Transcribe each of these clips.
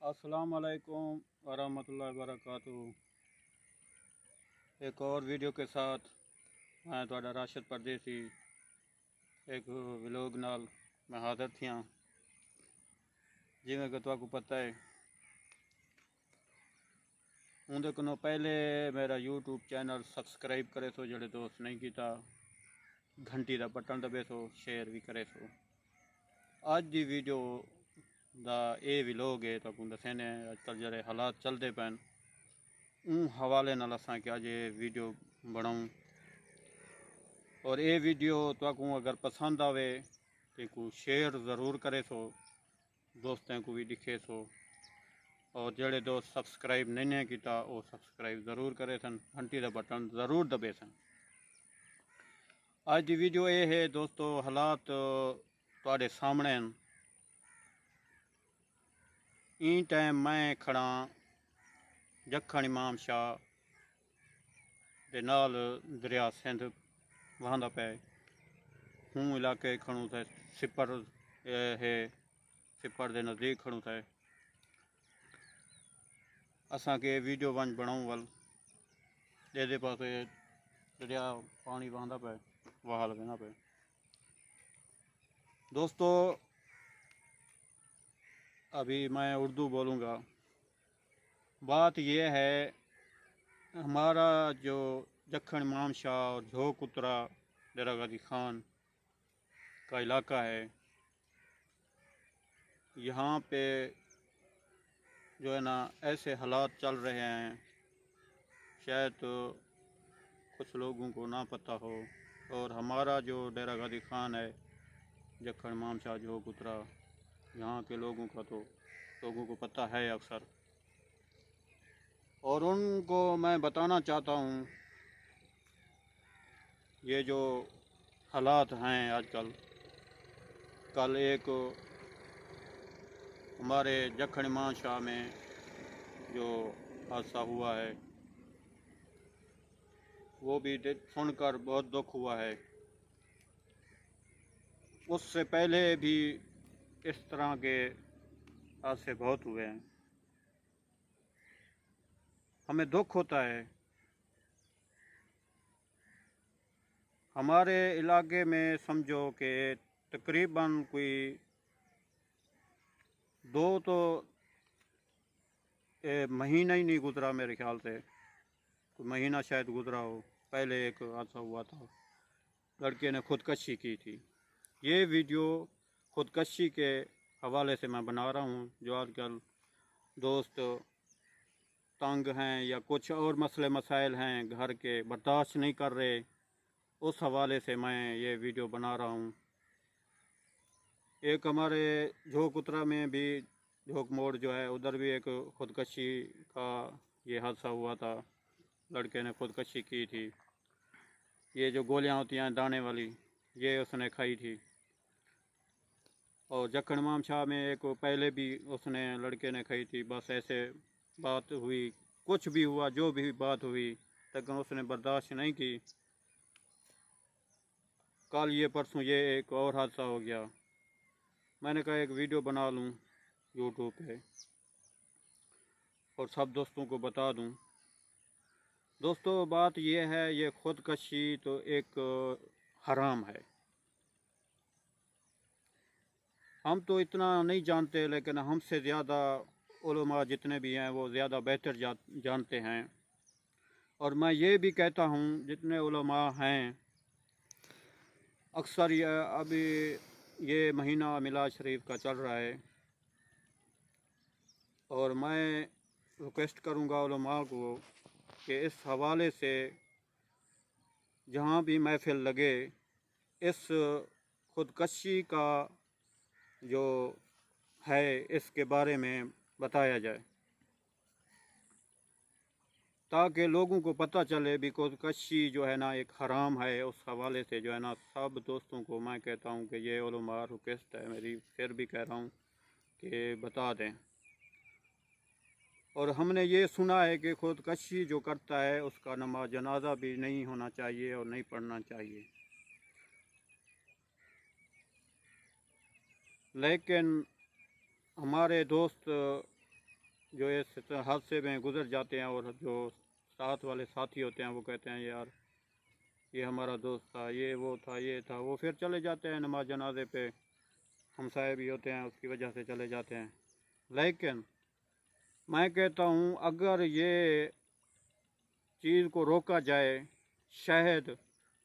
अस्सलाम वालेकुम वरहमतुल्लाहि वबरकातुहू। एक और वीडियो के साथ मैं तुहाडा राशिद परदेसी एक व्लॉग नाल मैं हाज़र थिया। जिवें कि तुहानू पता है उनके को पहले मेरा यूट्यूब चैनल सबसक्राइब करे सो, जोड़े दोस्त नहीं किया घंटी का बटन दबे सो, शेयर भी करे सो। अज की वीडियो का ये व्लॉग है तो दसेने अजकल जो हालात चलते पैन उन हवाले नाल असा कि अज ये वीडियो बनाऊँ। और ये वीडियो तुहानू अगर पसंद आवे तो शेयर ज़रूर करे सो, दोस्तों को भी दिखे सो। और जोड़े दोस्त सबसक्राइब नहीं किया वो सबसक्राइब ज़रूर करे सन, घंटी का बटन ज़रूर दबे सन। आज की वीडियो ये है दोस्तों, हालात तुहाडे सामने हैं। ई टाइम मैं खड़ा जखण इमाम शाह दे नाल दरिया सिंध वहांदा पे हूँ इलाके खड़ू थे सिपर है, सिपर के नज़दीक खड़ू थे। असा के वीडियो वन बनाऊँ वाल दे पास दरिया पानी वहांदा पे वहा लगना पे। दोस्तों अभी मैं उर्दू बोलूँगा। बात यह है, हमारा जो जखण इमाम शाह और झोक उतरा डेरा गाजी खान का इलाका है, यहाँ पे जो है ना ऐसे हालात चल रहे हैं, शायद तो कुछ लोगों को ना पता हो। और हमारा जो डेरा गाजी खान है जखण इमाम शाह झोक उतरा, यहाँ के लोगों का तो लोगों को पता है अक्सर। और उनको मैं बताना चाहता हूँ ये जो हालात हैं आजकल। कल एक हमारे जखण इमाम शाह में जो हादसा हुआ है वो भी सुनकर बहुत दुख हुआ है। उससे पहले भी इस तरह के हादसे बहुत हुए हैं। हमें दुख होता है। हमारे इलाके में समझो कि तकरीबन कोई दो तो महीना ही नहीं गुजरा, मेरे ख्याल से कोई महीना शायद गुजरा हो, पहले एक हादसा हुआ था, लड़के ने खुदकशी की थी। ये वीडियो खुदकशी के हवाले से मैं बना रहा हूँ। जो आजकल दोस्त तंग हैं या कुछ और मसले मसाइल हैं घर के बर्दाश्त नहीं कर रहे, उस हवाले से मैं ये वीडियो बना रहा हूँ। एक हमारे झोक उतरा में भी, झोक मोड़ जो है उधर भी एक खुदकशी का ये हादसा हुआ था, लड़के ने खुदकशी की थी। ये जो गोलियां होती हैं दाने वाली, ये उसने खाई थी। और जखण इमाम शाह में एक पहले भी उसने लड़के ने खाई थी। बस ऐसे बात हुई, कुछ भी हुआ, जो भी बात हुई, लेकिन उसने बर्दाश्त नहीं की। कल ये परसों ये एक और हादसा हो गया। मैंने कहा एक वीडियो बना लूँ यूट्यूब पे और सब दोस्तों को बता दूँ। दोस्तों बात ये है, ये खुदकशी तो एक हराम है। हम तो इतना नहीं जानते, लेकिन हमसे ज़्यादा उलमा जितने भी हैं वो ज़्यादा बेहतर जानते हैं। और मैं ये भी कहता हूँ जितने उलमा हैं, अक्सर ये अभी ये महीना मिलाद शरीफ का चल रहा है, और मैं रिक्वेस्ट करूँगा उलमा को कि इस हवाले से जहाँ भी महफिल लगे, इस खुदकशी का जो है इसके बारे में बताया जाए, ताकि लोगों को पता चले भी खुदकशी जो है ना एक हराम है। उस हवाले से जो है ना सब दोस्तों को मैं कहता हूँ कि ये उलमा रिक्वेस्ट है मेरी, फिर भी कह रहा हूँ कि बता दें। और हमने ये सुना है कि खुदकशी जो करता है उसका नमाज जनाजा भी नहीं होना चाहिए और नहीं पढ़ना चाहिए। लेकिन हमारे दोस्त जो इस हादसे में गुजर जाते हैं और जो साथ वाले साथी होते हैं वो कहते हैं यार ये हमारा दोस्त था, ये वो था, ये था, वो फिर चले जाते हैं नमाज जनाजे पे। हमसाए भी होते हैं उसकी वजह से चले जाते हैं। लेकिन मैं कहता हूँ अगर ये चीज़ को रोका जाए, शायद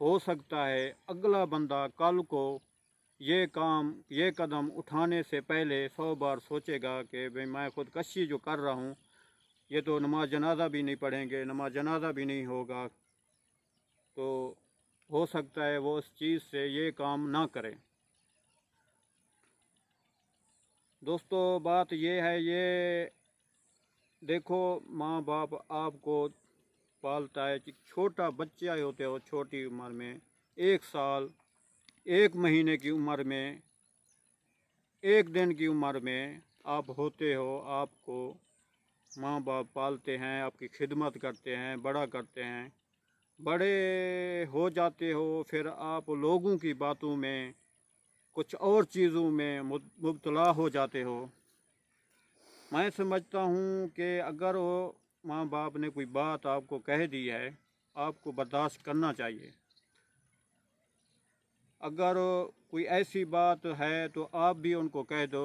हो सकता है अगला बंदा कल को ये कदम उठाने से पहले 100 बार सोचेगा कि भाई मैं खुदकशी जो कर रहा हूँ, ये तो नमाज जनाजा भी नहीं पढ़ेंगे, नमाज जनाजा भी नहीं होगा, तो हो सकता है वो उस चीज़ से ये काम ना करें। दोस्तों बात ये है, ये देखो माँ बाप आपको पालता है, छोटा बच्चा होते हो, छोटी उम्र में 1 साल 1 महीने की उम्र में 1 दिन की उम्र में आप होते हो, आपको माँ बाप पालते हैं, आपकी खिदमत करते हैं, बड़ा करते हैं, बड़े हो जाते हो, फिर आप लोगों की बातों में कुछ और चीज़ों में मुब्तला हो जाते हो। मैं समझता हूँ कि अगर वो माँ बाप ने कोई बात आपको कह दी है, आपको बर्दाश्त करना चाहिए। अगर कोई ऐसी बात है तो आप भी उनको कह दो,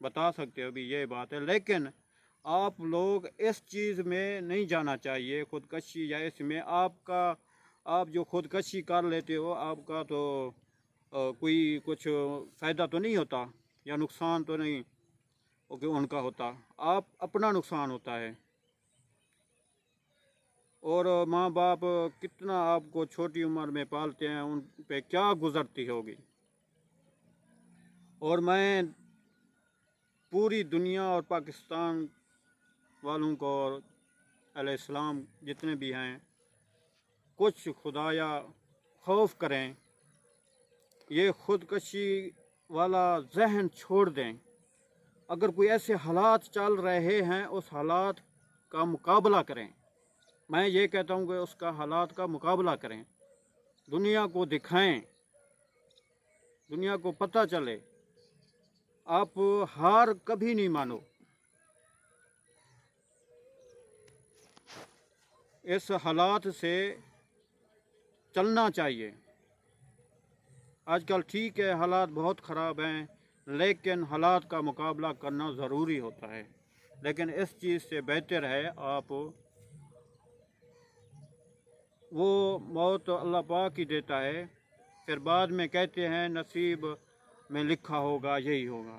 बता सकते हो भी ये बात है, लेकिन आप लोग इस चीज़ में नहीं जाना चाहिए, खुदकशी या इसमें आप जो खुदकशी कर लेते हो आपका तो कोई कुछ फ़ायदा तो नहीं होता या नुकसान तो नहीं कि उनका होता, आप अपना नुकसान होता है। और माँ बाप कितना आपको छोटी उम्र में पालते हैं, उन पे क्या गुज़रती होगी। और मैं पूरी दुनिया और पाकिस्तान वालों को और अहले इस्लाम जितने भी हैं, कुछ खुदाया खौफ करें, ये खुदकशी वाला जहन छोड़ दें। अगर कोई ऐसे हालात चल रहे हैं उस हालात का मुकाबला करें। मैं ये कहता हूँ कि उसका हालात का मुकाबला करें, दुनिया को दिखाएं, दुनिया को पता चले। आप हार कभी नहीं मानो। इस हालात से चलना चाहिए। आजकल ठीक है हालात बहुत ख़राब हैं, लेकिन हालात का मुकाबला करना ज़रूरी होता है। लेकिन इस चीज़ से बेहतर है आप वो मौत अल्लाह पाक ही देता है, फिर बाद में कहते हैं नसीब में लिखा होगा यही होगा।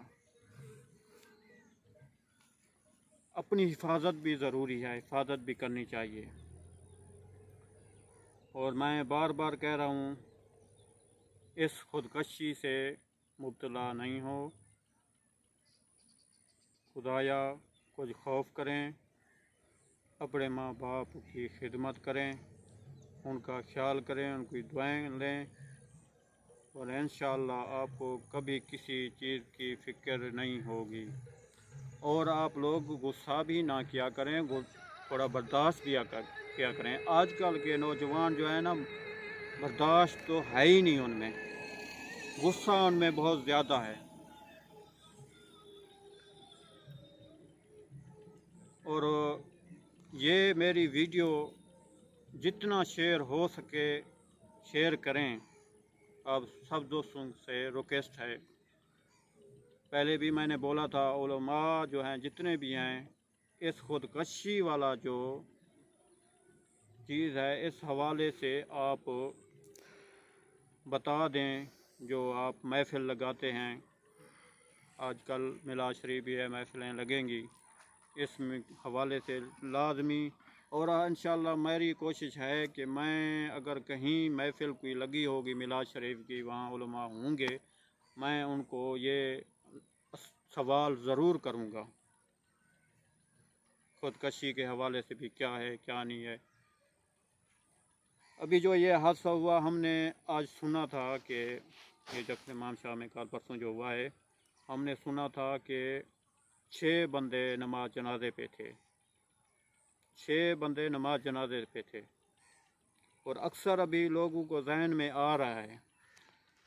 अपनी हिफाजत भी ज़रूरी है, हिफाजत भी करनी चाहिए। और मैं बार बार कह रहा हूँ इस खुदकशी से मुब्तला नहीं हो। खुदाया कुछ खौफ करें, अपने माँ बाप की खिदमत करें, उनका ख्याल करें, उनकी दुआएं लें, और इंशाअल्लाह आपको कभी किसी चीज़ की फ़िक्र नहीं होगी। और आप लोग गुस्सा भी ना किया करें, थोड़ा बर्दाश्त किया करें। आजकल के नौजवान जो है ना, बर्दाश्त तो है ही नहीं उनमें, गुस्सा उनमें बहुत ज़्यादा है। और ये मेरी वीडियो जितना शेयर हो सके शेयर करें। अब सब दोस्तों से रिक्वेस्ट है, पहले भी मैंने बोला था उलमा जो हैं जितने भी हैं, इस खुदकशी वाला जो चीज़ है इस हवाले से आप बता दें। जो आप महफ़िल लगाते हैं, आजकल मिलाद शरीफ भी है, महफ़िलें लगेंगी, इसमें हवाले से लाजमी। और इंशाअल्लाह मेरी कोशिश है कि मैं अगर कहीं महफ़िल कोई लगी होगी मिलाद शरीफ की, वहाँ उलमा होंगे, मैं उनको ये सवाल ज़रूर करूँगा खुदकशी के हवाले से भी क्या है क्या नहीं है। अभी जो ये हादसा हुआ हमने आज सुना था कि ये जब इमाम शाह में कल परसों जो हुआ है, हमने सुना था कि 6 बंदे नमाज जनाजे पे थे, 6 बंदे नमाज जनाजे पे थे। और अक्सर अभी लोगों को जहन में आ रहा है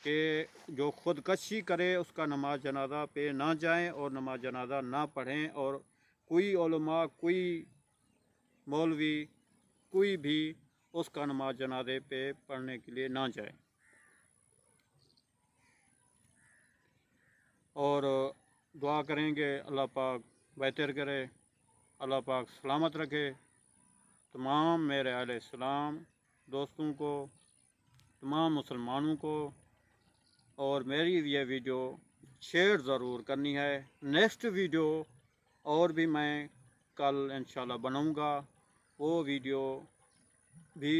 कि जो खुदकशी करे उसका नमाज जनाजा पे ना जाएं और नमाज जनाजा ना पढ़ें, और कोई उलमा, कोई मौलवी, कोई भी उसका नमाज जनाजे पे पढ़ने के लिए ना जाए। और दुआ करेंगे अल्लाह पाक बेहतर करे, अल्लाह पाक सलामत रखे तमाम मेरे अहले इस्लाम दोस्तों को, तमाम मुसलमानों को। और मेरी ये वीडियो शेयर ज़रूर करनी है। नेक्स्ट वीडियो और भी मैं कल इंशाल्लाह बनाऊंगा, वो वीडियो भी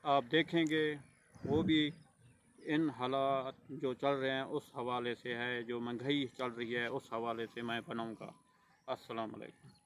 आप देखेंगे। वो भी इन हालात जो चल रहे हैं उस हवाले से है, जो महंगाई चल रही है उस हवाले से मैं बनाऊंगा। अस्सलाम वालेकुम।